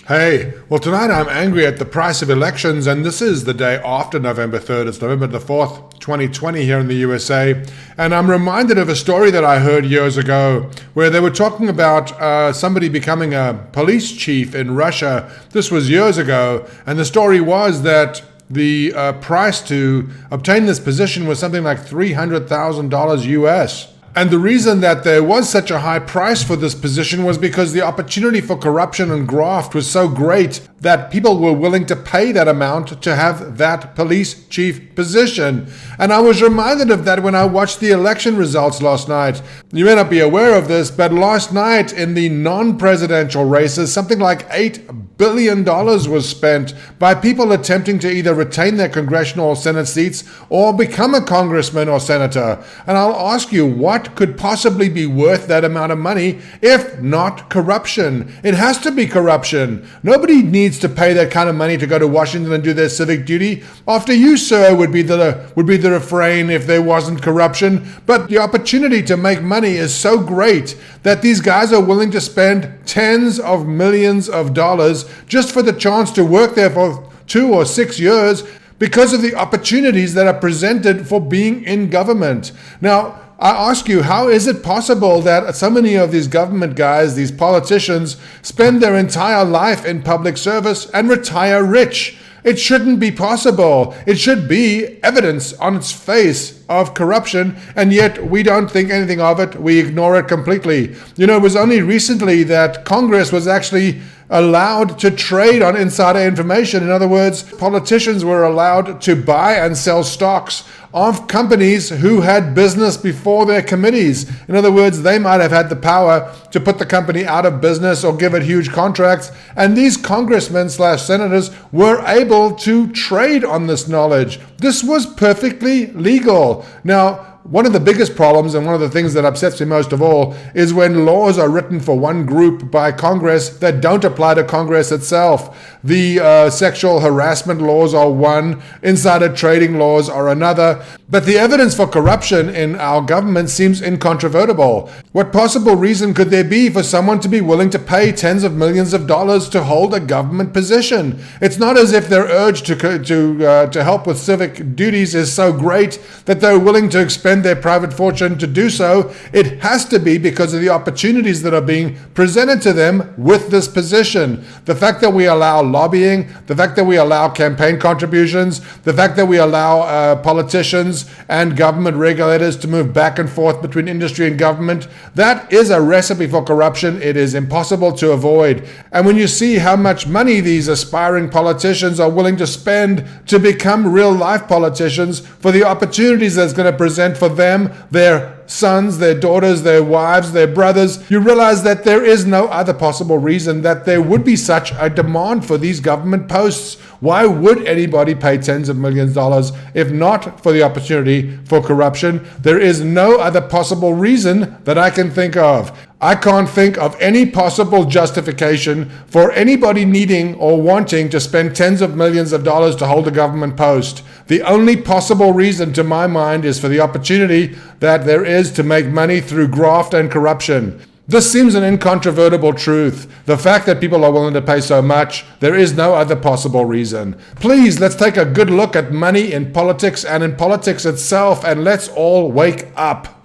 Hey, well, tonight I'm angry at the price of elections, and this is the day after November 3rd. It's November the 4th, 2020, here in the USA. And I'm reminded of a story that I heard years ago where they were talking about somebody becoming a police chief in Russia. This was years ago. And the story was that the price to obtain this position was something like $300,000 US. And the reason that there was such a high price for this position was because the opportunity for corruption and graft was so great that people were willing to pay that amount to have that police chief position. And I was reminded of that when I watched the election results last night. You may not be aware of this, but last night in the non-presidential races, something like $8 billion was spent by people attempting to either retain their congressional or Senate seats or become a congressman or senator. And I'll ask you, what could possibly be worth that amount of money if not corruption? It has to be corruption. Nobody needs to pay that kind of money to go to Washington and do their civic duty. After you, sir, would be the refrain if there wasn't corruption. But the opportunity to make money is so great that these guys are willing to spend tens of millions of dollars just for the chance to work there for 2 or 6 years because of the opportunities that are presented for being in government. Now, I ask you, how is it possible that so many of these government guys, these politicians, spend their entire life in public service and retire rich? It shouldn't be possible. It should be evidence on its face of corruption, and yet we don't think anything of it. We ignore it completely. You know, it was only recently that Congress was actually allowed to trade on insider information. In other words, politicians were allowed to buy and sell stocks of companies who had business before their committees. In other words, they might have had the power to put the company out of business or give it huge contracts. And these congressmen / senators were able to trade on this knowledge. This was perfectly legal. Now, one of the biggest problems and one of the things that upsets me most of all is when laws are written for one group by Congress that don't apply to Congress itself. The sexual harassment laws are one, insider trading laws are another, but the evidence for corruption in our government seems incontrovertible. What possible reason could there be for someone to be willing to pay tens of millions of dollars to hold a government position? It's not as if their urge to help with civic duties is so great that they're willing to expend their private fortune to do so. It has to be because of the opportunities that are being presented to them with this position. The fact that we allow lobbying, the fact that we allow campaign contributions, the fact that we allow politicians and government regulators to move back and forth between industry and government, that is a recipe for corruption. It is impossible to avoid. And when you see how much money these aspiring politicians are willing to spend to become real life politicians for the opportunities that's going to present for them, their sons, their daughters, their wives, their brothers, you realize that there is no other possible reason that there would be such a demand for these government posts. Why would anybody pay tens of millions of dollars if not for the opportunity for corruption? There is no other possible reason that I can think of. I can't think of any possible justification for anybody needing or wanting to spend tens of millions of dollars to hold a government post. The only possible reason to my mind is for the opportunity that there is to make money through graft and corruption. This seems an incontrovertible truth. The fact that people are willing to pay so much, there is no other possible reason. Please, let's take a good look at money in politics and in politics itself, and let's all wake up.